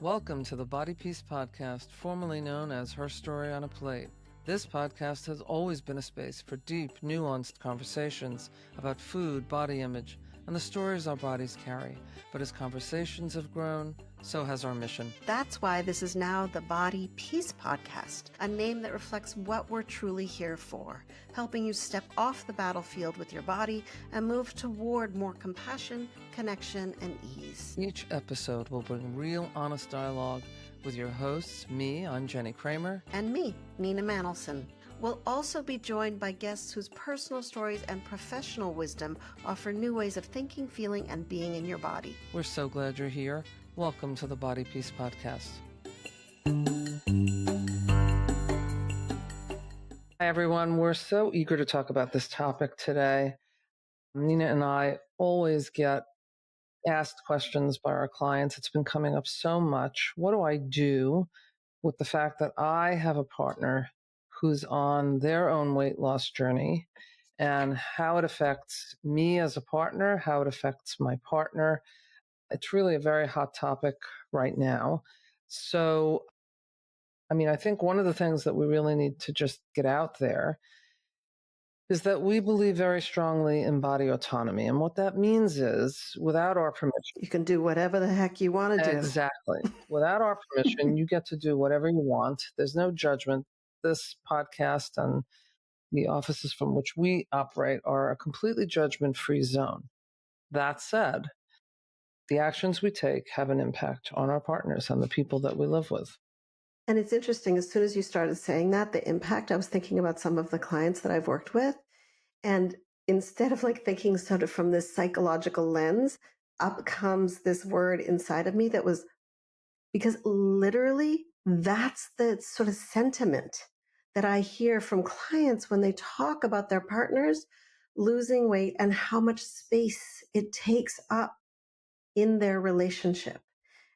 Welcome to the Body Peace Podcast, formerly known as Her Story on a Plate. This podcast has always been a space for deep, nuanced conversations about food, body image, and the stories our bodies carry. But as conversations have grown, so has our mission. That's why this is now the Body Peace Podcast, a name that reflects what we're truly here for, helping you step off the battlefield with your body and move toward more compassion, connection, and ease. Each episode will bring real, honest dialogue with your hosts, me, I'm Jennie Kramer. And me, Nina Manelson. We'll also be joined by guests whose personal stories and professional wisdom offer new ways of thinking, feeling, and being in your body. We're so glad you're here. Welcome to the Body Peace Podcast. Hi, everyone. We're so eager to talk about this topic today. Nina and I always get asked questions by our clients. It's been coming up so much. What do I do with the fact that I have a partner who's on their own weight loss journey, and how it affects me as a partner, how it affects my partner? It's really a very hot topic right now. So, I think one of the things that we really need to just get out there is that we believe very strongly in body autonomy. And what that means is, without our permission, you can do whatever the heck you want to do. Exactly. Without our permission, you get to do whatever you want. There's no judgment. This podcast and the offices from which we operate are a completely judgment-free zone. That said, the actions we take have an impact on our partners and the people that we live with. And it's interesting, as soon as you started saying that, the impact, I was thinking about some of the clients that I've worked with. And instead of thinking sort of from this psychological lens, up comes this word inside of me that was, because literally that's the sort of sentiment that I hear from clients when they talk about their partners losing weight and how much space it takes up in their relationship,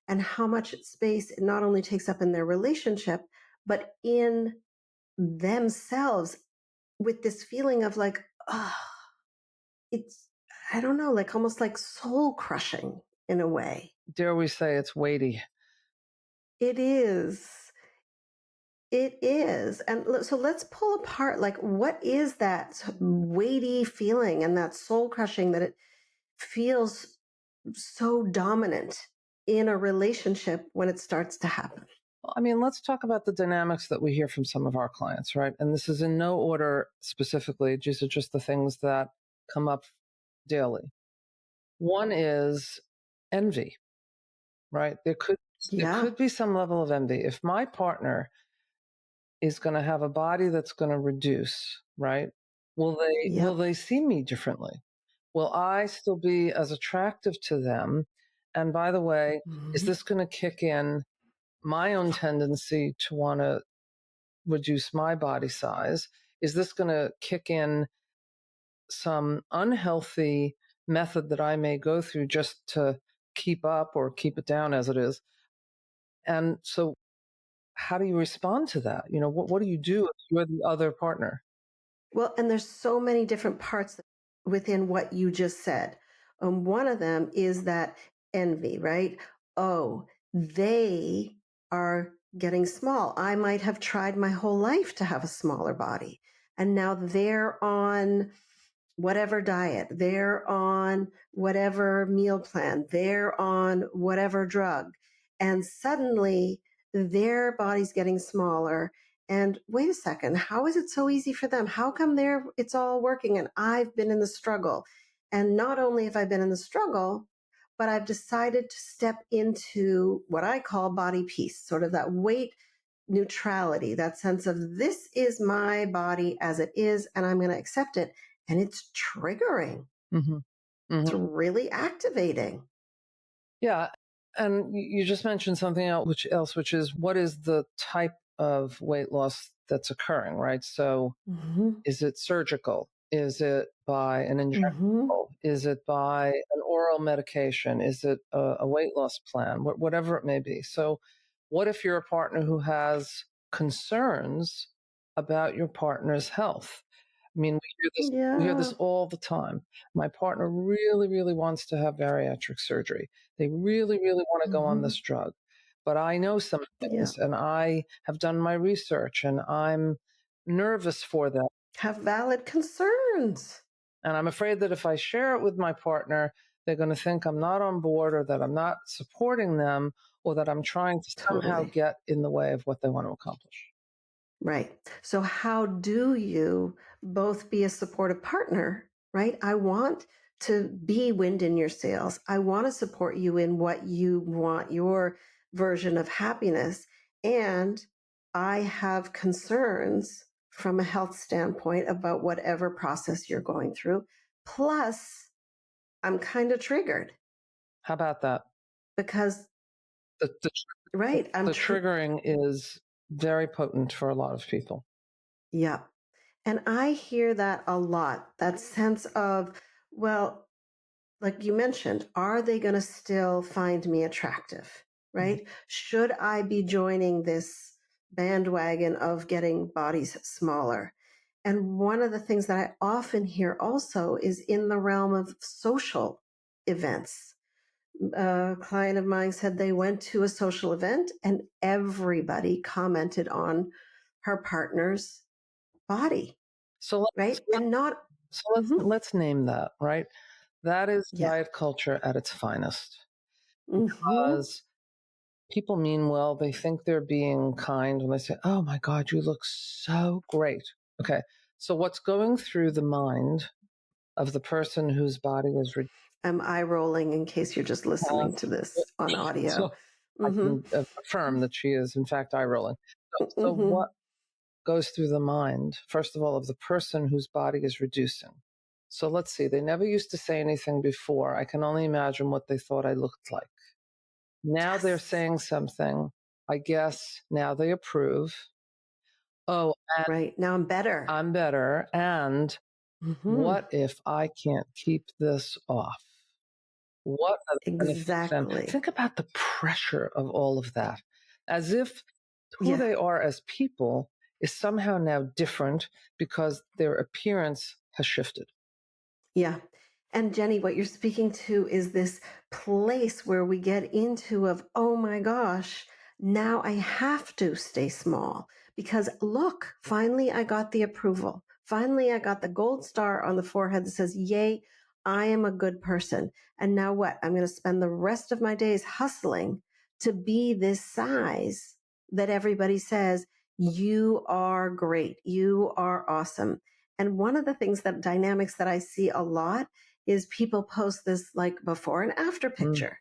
and how much space it not only takes up in their relationship, but in themselves, with this feeling of it's, I don't know, almost like soul crushing in a way. Dare we say it's weighty? It is. It is. And so let's pull apart, what is that weighty feeling and that soul crushing that it feels so dominant in a relationship when it starts to happen? Well, let's talk about the dynamics that we hear from some of our clients, right? And this is in no order specifically. These are just the things that come up daily. One is envy, right? There could be some level of envy. If my partner is going to have a body that's going to reduce, right? Will they see me differently? Will I still be as attractive to them? And by the way, is this going to kick in my own tendency to want to reduce my body size? Is this going to kick in some unhealthy method that I may go through just to keep up or keep it down as it is? And so how do you respond to that? What do you do if you're the other partner? Well, and there's so many different parts within what you just said. One of them is that envy, right? Oh, they are getting small. I might have tried my whole life to have a smaller body, and now they're on whatever diet, they're on whatever meal plan, they're on whatever drug, and suddenly their body's getting smaller. And wait a second, how is it so easy for them? How come it's all working and I've been in the struggle? And not only have I been in the struggle, but I've decided to step into what I call body peace, sort of that weight neutrality, that sense of this is my body as it is, and I'm going to accept it. And it's triggering. Mm-hmm. Mm-hmm. It's really activating. Yeah. And you just mentioned something else, which is, what is the type of weight loss that's occurring, right? So is it surgical? Is it by an injectable? Is it by an oral medication? Is it a weight loss plan? Whatever it may be. So what if you're a partner who has concerns about your partner's health? We hear this all the time. My partner really, really wants to have bariatric surgery. They really, really want to go on this drug. but I know some Yeah. things and I have done my research and I'm nervous for them. Have valid concerns. And I'm afraid that if I share it with my partner, they're going to think I'm not on board or that I'm not supporting them or that I'm trying to somehow Totally. get in the way of what they want to accomplish. Right. So, how do you both be a supportive partner, right? I want to be wind in your sails. I want to support you in what you want, your version of happiness. And I have concerns from a health standpoint about whatever process you're going through. Plus, I'm kind of triggered How about that? because, The, the, right, the triggering is very potent for a lot of people. yeah. And I hear that a lot, that sense of, well, like you mentioned, are they going to still find me attractive? Mhm. Right? Should I be joining this bandwagon of getting bodies smaller? And one of the things that I often hear also is in the realm of social events. A client of mine said they went to a social event and everybody commented on her partner's body, So right? And not, mhm, let's name that, right? That is yeah, diet culture at its finest. hmm, Because people mean well, they think they're being kind when they say, "Oh my God, you look so great." Okay, so what's going through the mind of the person whose body is reduced? I'm eye rolling in case you're just listening to this on audio. So I Hmm. can affirm that she is, in fact, eye rolling. So Hmm. what goes through the mind, first of all, of the person whose body is reducing? So let's see, they never used to say anything before. I can only imagine what they thought I looked like. Now they're Yes, saying something. I guess now they approve. Oh, and right. Now I'm better. I'm better. And Hmm. what if I can't keep this off? What are the benefits then? Exactly. Think about the pressure of all of that, as if who Yeah. they are as people is somehow now different because their appearance has shifted. Yeah. And Jenny, what you're speaking to is this place where we get into of, oh my gosh, now I have to stay small because look, finally I got the approval. Finally I got the gold star on the forehead that says, yay, I am a good person. And now what? I'm going to spend the rest of my days hustling to be this size that everybody says, you are great. You are awesome. And one of the things that dynamics that I see a lot is people post this like before and after Mm. picture.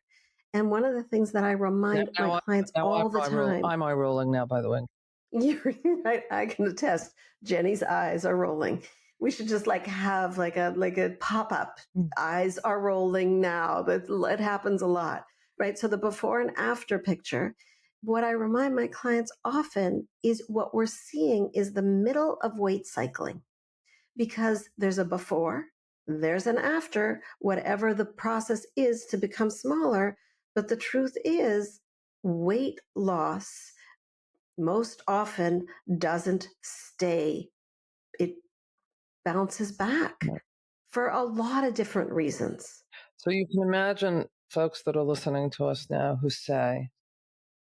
And one of the things that I Now, remind my now, clients now all the time, I'm eye rolling now, by the way. you're right, I can attest Jenny's eyes are rolling. We should just like have like a pop-up. Mm. Eyes are rolling now. That it happens a lot. Right. So the before and after picture, what I remind my clients often is what we're seeing is the middle of weight cycling because there's a before, there's an after, whatever the process is to become smaller. But the truth is, weight loss most often doesn't stay, it bounces back Right. for a lot of different reasons. So you can imagine folks that are listening to us now who say,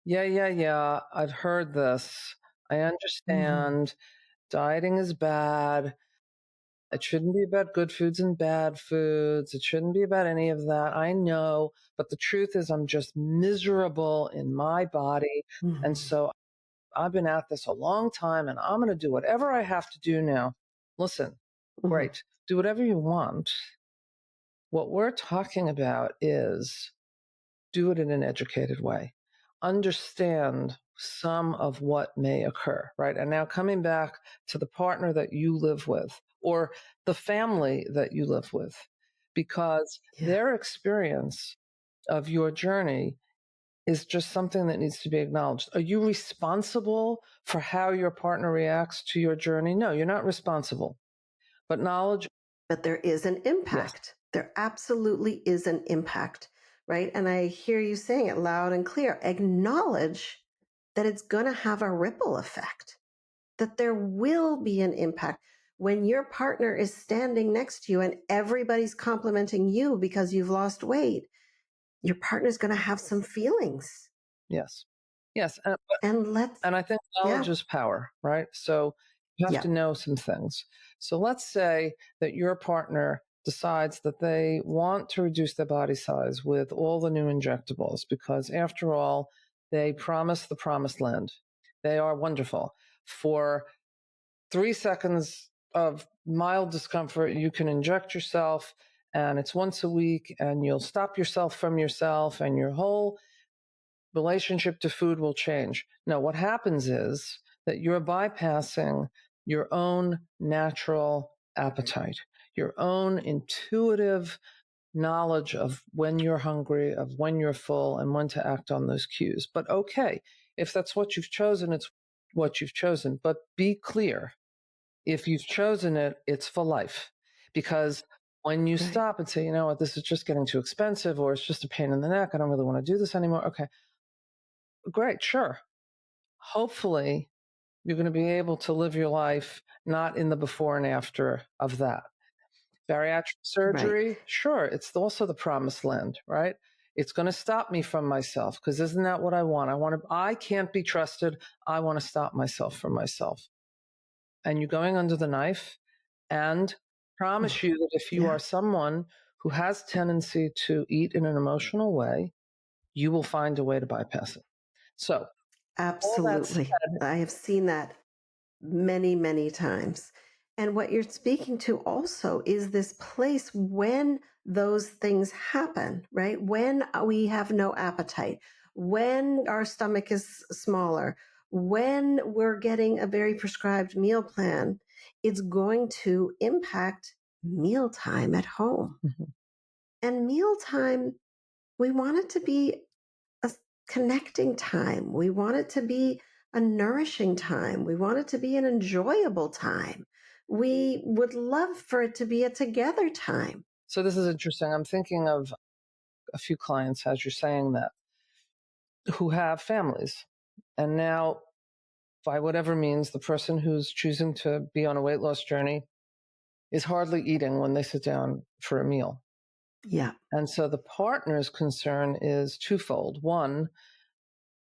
"Yeah, yeah, yeah, I've heard this. I Mhm. understand. Dieting is bad. It shouldn't be about good foods and bad foods. It shouldn't be about any of that. I know. But the truth is, I'm just miserable in my body. And Mhm. so I've been at this a long time and I'm going to do whatever I have to do now." Listen, Mhm. great. Do whatever you want. What we're talking about is do it in an educated way. Understand some of what may occur, right? And now coming back to the partner that you live with or the family that you live with, because Yeah. their experience of your journey is just something that needs to be acknowledged. Are you responsible for how your partner reacts to your journey? No, you're not responsible. But knowledge, But there is an yes. impact. There absolutely is an impact, right? And I hear you saying it loud and clear. Acknowledge that it's going to have a ripple effect, that there will be an impact. When your partner is standing next to you and everybody's complimenting you because you've lost weight, your partner's going to have some feelings. Yes. Yes. And let's, And I think knowledge yeah, is power, right? So you have yeah, to know some things. So let's say that your partner decides that they want to reduce their body size with all the new injectables because, after all, they promise the promised land. They are wonderful. For 3 seconds of mild discomfort, you can inject yourself, and it's once a week, and you'll stop yourself from yourself, and your whole relationship to food will change. Now, what happens is that you're bypassing your own natural appetite, your own intuitive knowledge of when you're hungry, of when you're full, and when to act on those cues. But okay, if that's what you've chosen, it's what you've chosen. But be clear, if you've chosen it, it's for life. Because when you right, stop and say, you know what, this is just getting too expensive, or it's just a pain in the neck, I don't really want to do this anymore. Okay, great, sure. Hopefully, you're going to be able to live your life not in the before and after of that. Bariatric right. surgery, sure, it's also the promised land, right? It's going to stop me from myself because isn't that what I want? I can't be trusted. I want to stop myself from myself. And you're going under the knife, and promise you that if you Yeah, are someone who has tendency to eat in an emotional way, you will find a way to bypass it. So all that absolutely. said, I have seen that many, many times. And what you're speaking to also is this place when those things happen, right? When we have no appetite, when our stomach is smaller, when we're getting a very prescribed meal plan, it's going to impact mealtime at home. mhm. And mealtime, we want it to be a connecting time. We want it to be a nourishing time. We want it to be an enjoyable time. We would love for it to be a together time. So this is interesting. I'm thinking of a few clients as you're saying that who have families. And now, by whatever means, the person who's choosing to be on a weight loss journey is hardly eating when they sit down for a meal. Yeah. And so the partner's concern is twofold. One,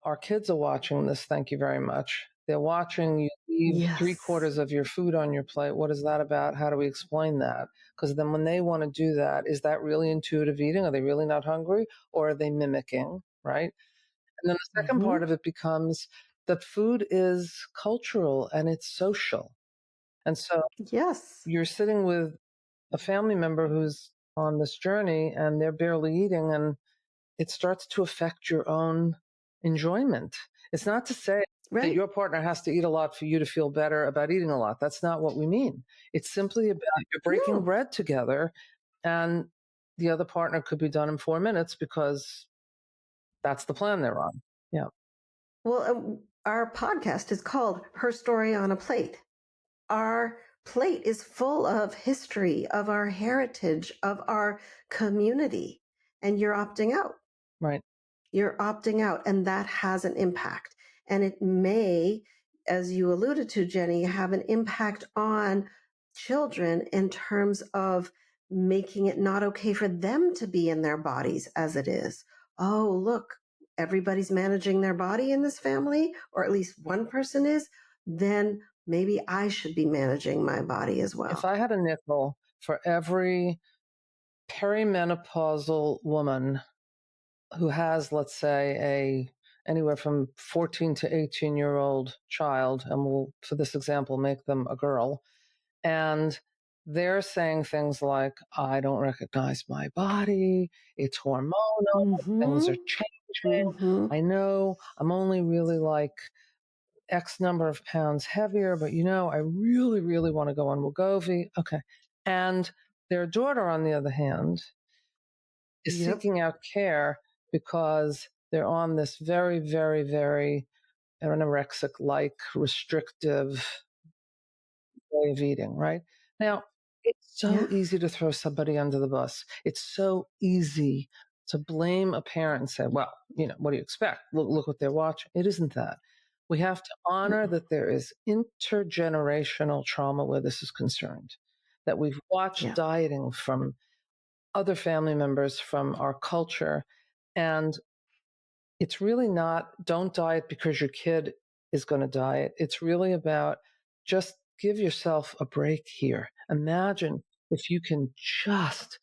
our kids are watching this. Thank you very much. They're watching you leave three Yes. quarters of your food on your plate. What is that about? How do we explain that? Because then when they want to do that, is that really intuitive eating? Are they really not hungry? Or are they mimicking? Right. And then the second part Hmm. of it becomes that food is cultural and it's social. And so Yes. you're sitting with a family member who's on this journey and they're barely eating, and it starts to affect your own enjoyment. It's not to say that Right. your partner has to eat a lot for you to feel better about eating a lot. That's not what we mean. It's simply about you're breaking No. bread together, and the other partner could be done in 4 minutes because that's the plan they're on. Yeah. Well, our podcast is called Her Story on a Plate. Our plate is full of history, of our heritage, of our community, and you're opting out. Right. You're opting out, and that has an impact. And it may, as you alluded to, Jenny, have an impact on children in terms of making it not okay for them to be in their bodies as it is. Oh, look, everybody's managing their body in this family, or at least one person is, then maybe I should be managing my body as If well. I had a nickel for every perimenopausal woman who has, let's say, anywhere from 14 to 18-year-old child, and we'll, for this example, make them a girl, and they're saying things like, I don't recognize my body, it's hormonal, things are Mm-hmm. changing. Mm-hmm. I know I'm only really like X number of pounds heavier, but I really, really want to go on Wegovy. Okay. And their daughter, on the other hand, is Yep. seeking out care because they're on this very, very, very anorexic like restrictive way of eating, right? Now, it's so Yeah. easy to throw somebody under the bus. It's so easy to blame a parent and say, well, what do you expect? Look what they're watching. It isn't that. We have to honor Mm-mm. that there is intergenerational trauma where this is concerned, that we've watched Yeah. dieting from other family members, from our culture. And It's really not, don't diet because your kid is going to diet. It's really about just give yourself a break here. Imagine if you can just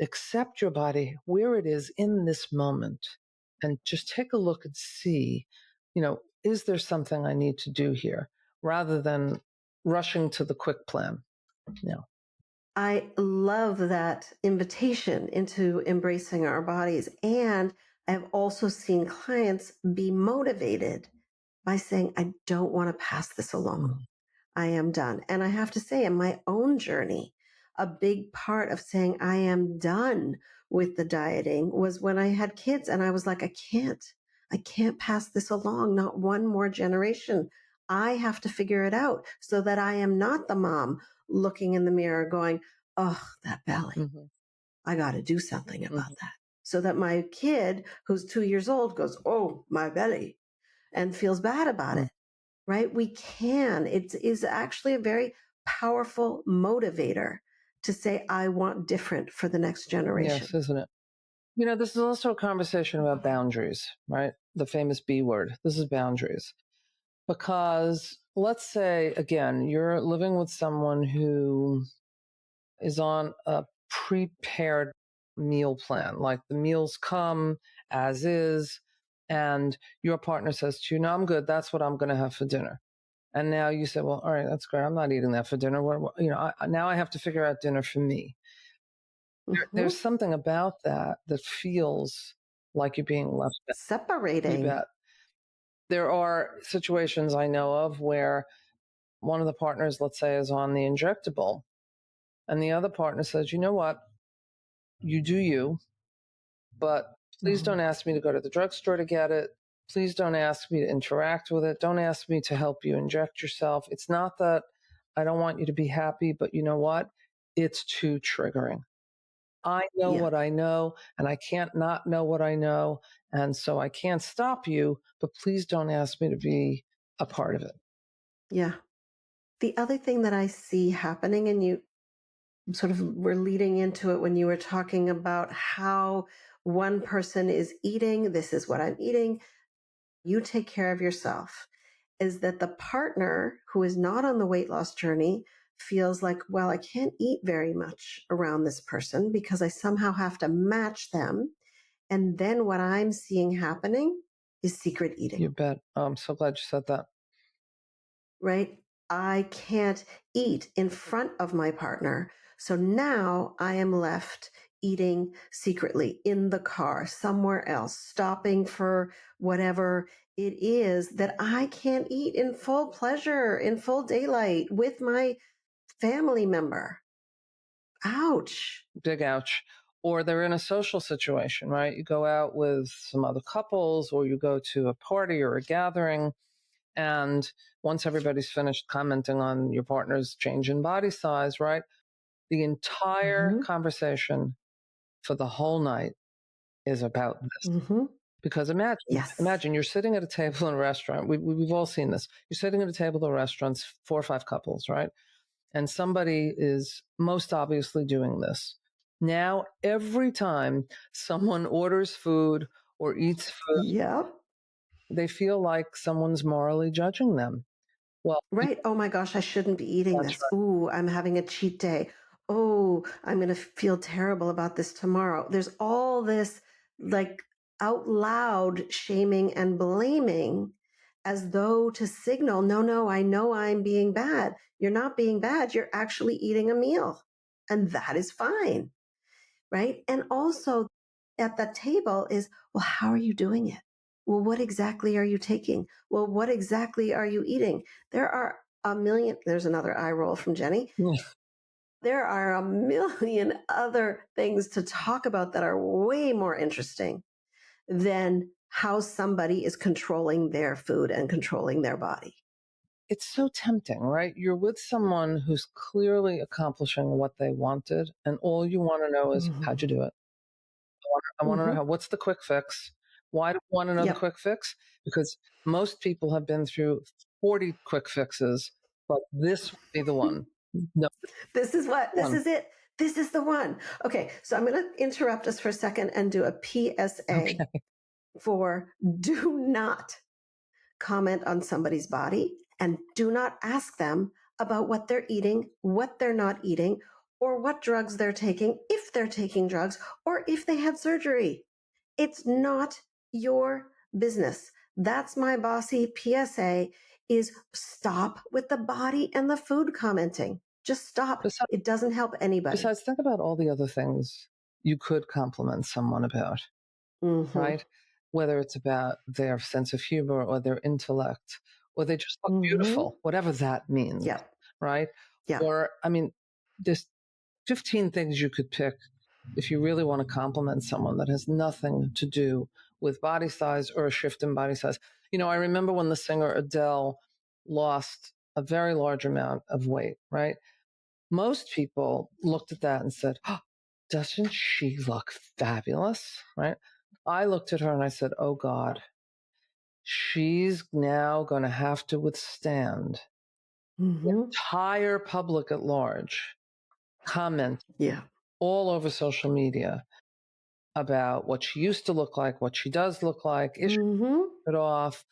accept your body where it is in this moment and just take a look and see, is there something I need to do here rather than rushing to the quick plan? No. I love that invitation into embracing our bodies. And I've also seen clients be motivated by saying, I don't want to pass this along. Mhm. I am done. And I have to say, in my own journey, a big part of saying I am done with the dieting was when I had kids and I was like, I can't pass this along, not one more generation. I have to figure it out so that I am not the mom looking in the mirror going, oh, that belly. Mhm. I got to do something about Mhm. that. So that my kid who's 2 years old goes, oh, my belly, and feels bad about Mhm. it, right? We can. It is actually a very powerful motivator to say, I want different for the next Yes, generation. isn't it? This is also a conversation about boundaries, right? The famous B word. This is boundaries. Because let's say, again, you're living with someone who is on a prepared meal plan, like the meals come as is, and your partner says to you, no, I'm good. That's what I'm going to have for dinner. And now you say, well, all right, that's great. I'm not eating that for dinner. Now I have to figure out dinner for me. There's Mhm. something about that that feels like you're being left out. You Separating. bet. There are situations I know of where one of the partners, let's say, is on the injectable, and the other partner says, you know what, you do you, but please Mhm. don't ask me to go to the drugstore to get it. Please don't ask me to interact with it. Don't ask me to help you inject yourself. It's not that I don't want you to be happy, but you know what? It's too triggering. I know Yeah. what I know, and I can't not know what I know. And so I can't stop you, but please don't ask me to be a part of it. Yeah. The other thing that I see happening, and you sort of were leading into it when you were talking about how one person is eating, this is what I'm eating, you take care of yourself, is that the partner who is not on the weight loss journey feels like, well, I can't eat very much around this person because I somehow have to match them. And then what I'm seeing happening is secret eating, You bet. Oh, I'm so glad you said that. right? I can't eat in front of my partner. So now I am left eating secretly in the car, somewhere else, stopping for whatever it is that I can't eat in full pleasure, in full daylight with my family member. Ouch. Big ouch. Or they're in a social situation, right? You go out with some other couples, or you go to a party or a gathering. And once everybody's finished commenting on your partner's change in body size, right? The entire Hmm. conversation for the whole night is about this. Hmm. Because imagine, Yes. imagine you're sitting at a table in a restaurant. We've all seen this. You're sitting at a table in restaurants, 4 or 5 couples, right? And somebody is most obviously doing this. Now, every time someone orders food or eats food, Yep. they feel like someone's morally judging them. Well, Right. Oh my gosh, I shouldn't be eating that's this. Ooh, I'm having a cheat day. Oh, I'm going to feel terrible about this tomorrow. There's all this like out loud shaming and blaming as though to signal, no, no, I know I'm being bad. You're not being bad. You're actually eating a meal. And that is fine. Right. And also at the table is, well, how are you doing it? Well, what exactly are you taking? Well, what exactly are you eating? There are a million, there's another eye roll from Jenny. right. There are a million other things to talk about that are way more interesting than how somebody is controlling their food and controlling their body. It's so tempting, right? You're with someone who's clearly accomplishing what they wanted, and all you want to know is how'd Hmm. you do it? I want to know Hmm. what's the quick fix? Why do you want to know the Yep. quick fix? Because most people have been through 40 quick fixes, but this would be the one. No, This is what, this one. is it. This is the one. Okay, so I'm going to interrupt us for a second and do a PSA. Okay. for do not comment on somebody's body and do not ask them about what they're eating, what they're not eating, or what drugs they're taking, if they're taking drugs, or if they had surgery. It's not your business. That's my bossy PSA is stop with the body and the food commenting. Just stop. Besides, It doesn't help anybody. think about all the other things you could compliment someone about, Mm-hmm. right? Whether it's about their sense of humor or their intellect, or they just look Mm-hmm. beautiful, whatever that means, Yep. right? Yep. Or, I mean, there's 15 things you could pick if you really want to compliment someone that has nothing to do with body size or a shift in body size. I remember when the singer Adele lost a very large amount of weight, right? Most people looked at that and said, oh, doesn't she look fabulous? Right? I looked at her and I said, oh God, she's now going to have to withstand the Mm-hmm. entire public at large comment Yeah. all over social media about what she used to look like, what she does look like, is she Mm-hmm. it off?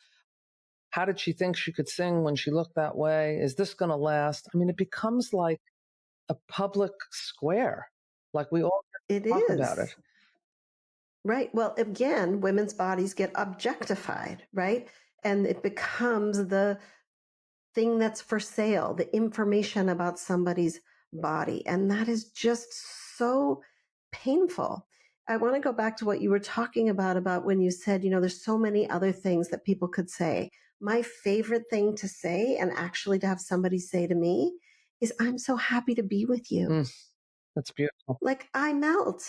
How did she think she could sing when she looked that way? Is this going to last? I mean, it becomes like a public square. Like we all It talk about it. is. Right. Well, again, women's bodies get objectified, right? And it becomes the thing that's for sale, the information about somebody's body. And that is just so painful. I want to go back to what you were talking about when you said, there's so many other things that people could say. My favorite thing to say, and actually to have somebody say to me, is, I'm so happy to be with you. That's beautiful. Like I melt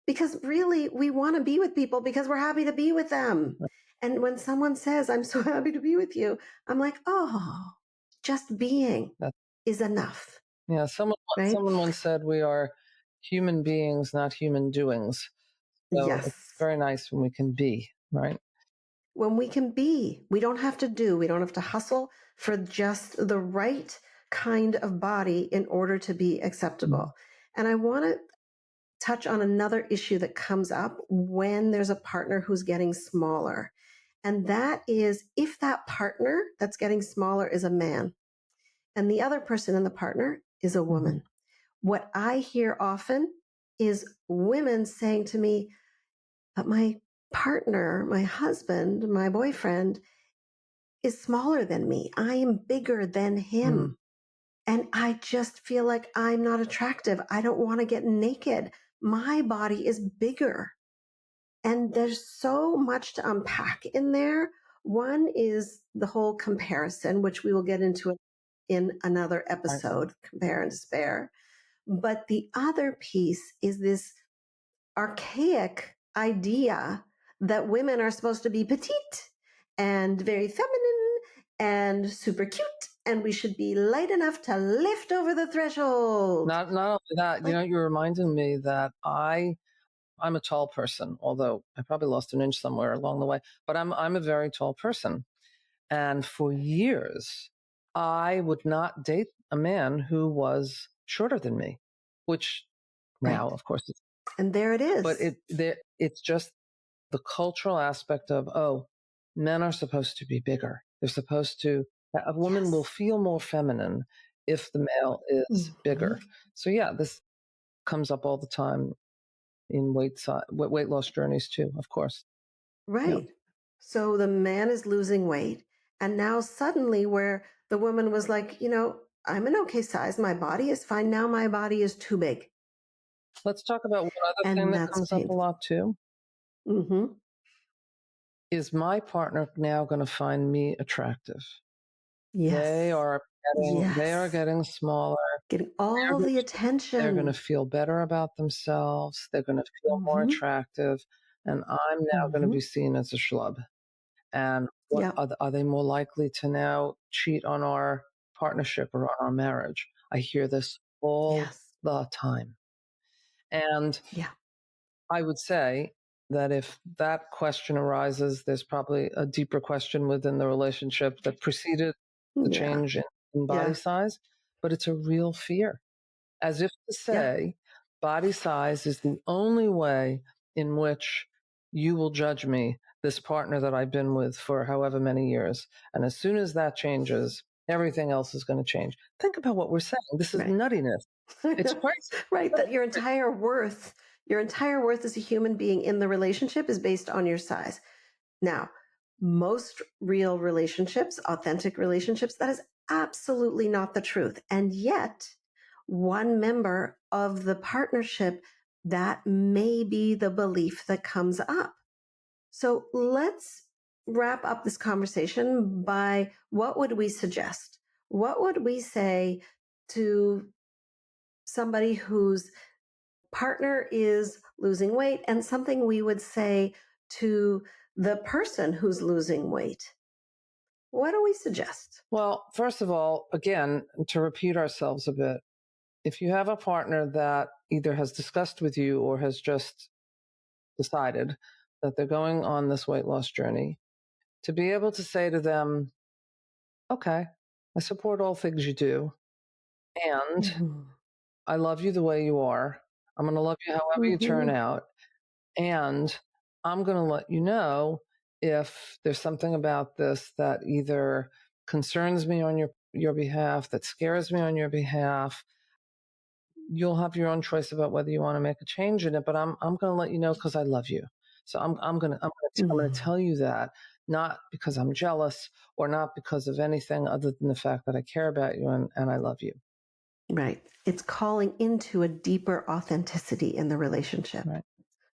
because really we want to be with people because we're happy to be with them. And when someone says, I'm so happy to be with you, I'm like, oh, just being That, is enough, yeah, someone right? once said we are human beings, not human doings. So it's Yes. very nice when we can be, right? When we can be, we don't have to do, we don't have to hustle for just the right kind of body in order to be Mm-hmm. acceptable. And I want to touch on another issue that comes up when there's a partner who's getting smaller. And that is if that partner that's getting smaller is a man and the other person in the partner is a Mm-hmm. woman. What I hear often is women saying to me, but my partner, my husband, my boyfriend is smaller than me. I am bigger than Mm. him. And I just feel like I'm not attractive. I don't want to get naked. My body is bigger. And there's so much to unpack in there. One is the whole comparison, which we will get into in another Right. episode, compare and despair. But the other piece is this archaic idea that women are supposed to be petite and very feminine and super cute, and we should be light enough to lift over the threshold. Not only that, Like, you're reminding me that I'm a tall person, although I probably lost an inch somewhere along the way, but I'm a very tall person. And for years, I would not date a man who was shorter than me, which now, right. of course, And there it but is. it's just the cultural aspect of, oh, men are supposed to be bigger. They're supposed to, a woman will Yes. feel more feminine if the male is Mm-hmm. bigger. So yeah, this comes up all the time in weight loss journeys too, of course. Yeah. Right. So the man is losing weight. And now suddenly, where the woman was like, I'm an okay size, my body is fine. Now my body is too big. Let's talk about one other thing And that that's comes up a painful. lot too. Mm-hmm. Is my partner now going to find me attractive? They Yes. are they are Yes. getting smaller. Getting They're all going the they're going to attention. feel better about themselves. They're going to feel more Mm-hmm. attractive, and I'm now going to Mm-hmm. be seen as a schlub. And what Yep. are they more likely to now cheat on our partnership or on our marriage? I hear this all Yes. the time, and Yeah. I would say that if that question arises, there's probably a deeper question within the relationship that preceded the Yeah. change in body Yeah. size, but it's a real fear. As if to Yeah. say, body size is the only way in which you will judge me this partner that I've been with for however many years. And as soon as that changes, everything else is going to change. Think about what we're saying. This is Right. nuttiness. It's crazy. Right. That your entire worth as a human being in the relationship is based on your size. Now, most real relationships, authentic relationships, that is absolutely not the truth. And yet, one member of the partnership, that may be the belief that comes up. So let's wrap up this conversation by what would we suggest? What would we say to somebody whose partner is losing weight, and something we would say to the person who's losing weight? What do we suggest? Well, first of all, again, to repeat ourselves a bit, if you have a partner that either has discussed with you or has just decided that they're going on this weight loss journey, to be able to say to them, okay, I support all things you do, and Mm-hmm. I love you the way you are. I'm going to love you however you turn Mm-hmm. out. And I'm going to let you know if there's something about this that either concerns me on your behalf, that scares me on your behalf. You'll have your own choice about whether you want to make a change in it, but I'm going to let you know because I love you. So I'm going to tell you that, not because I'm jealous or not because of anything other than the fact that I care about you and I love you. Right. It's calling into a deeper authenticity in the relationship. Right.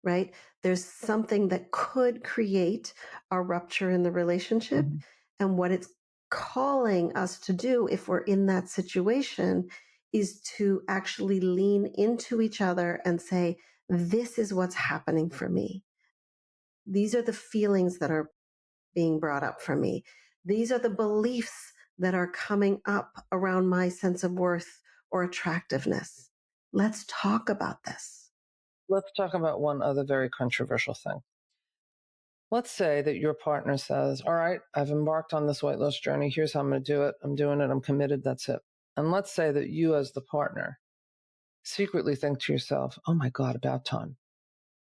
Right? There's something that could create a rupture in the relationship. Mm-hmm. And what it's calling us to do if we're in that situation is to actually lean into each other and say, this is what's happening for me. These are the feelings that are being brought up for me. These are the beliefs that are coming up around my sense of worth or attractiveness. Let's talk about this. Let's talk about one other very controversial thing. Let's say that your partner says, all right, I've embarked on this weight loss journey. Here's how I'm going to do it. I'm doing it. I'm committed. That's it. And let's say that you, as the partner, secretly think to yourself, oh my God, about time.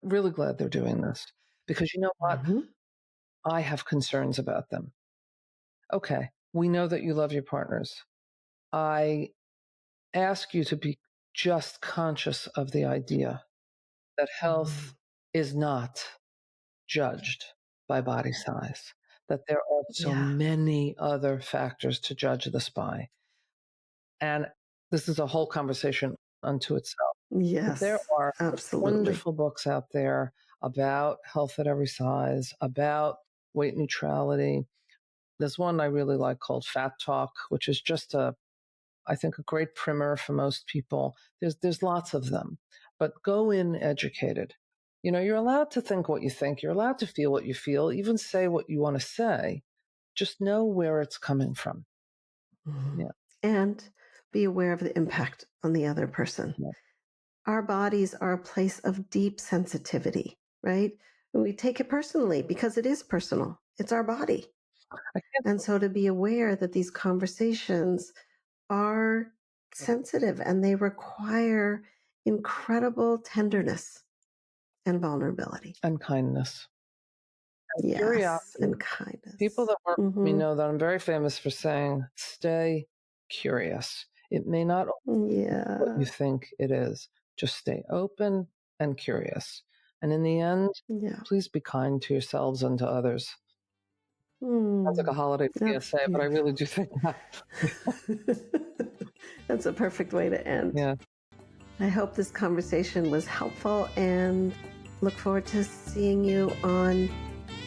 Really glad they're doing this. Because you know what? Mm-hmm. I have concerns about them. Okay, we know that you love your partners. I ask you to be just conscious of the idea that health is not judged by body size, that there are so Yeah. many other factors to judge this by. And this is a whole conversation unto itself. But there Yes, are absolutely. wonderful books out there about health at every size, about weight neutrality. There's one I really like called Fat Talk, which is just I think a great primer for most people. There's lots of them, but go in educated. You know, you're allowed to think what you think. You're allowed to feel what you feel, even say what you want to say. Just know where it's coming from. Mhm. Yeah. And be aware of the impact on the other person. Yeah. Our bodies are a place of deep sensitivity, right? And we take it personally because it is personal. It's our body. I can't. And so to be aware that these conversations are sensitive and they require incredible tenderness and vulnerability. And kindness. And Yes, curiosity. and People kindness. that work with me Hmm. know that I'm very famous for saying, stay curious. It may not always be what you Yeah. think it is. Just stay open and curious. And in the end, Yeah. please be kind to yourselves and to others. Sounds like a Mm, holiday that's PSA, but I really beautiful. do think that. That's a perfect way to end. Yeah. I hope this conversation was helpful and look forward to seeing you on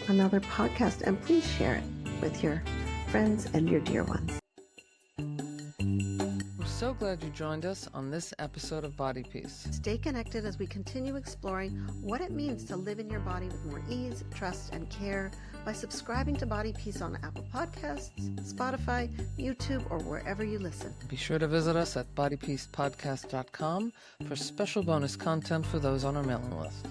another podcast. And please share it with your friends and your dear ones. We're so glad you joined us on this episode of Body Peace. Stay connected as we continue exploring what it means to live in your body with more ease, trust, and care by subscribing to Body Peace on Apple Podcasts, Spotify, YouTube, or wherever you listen. Be sure to visit us at bodypeacepodcast.com for special bonus content for those on our mailing list.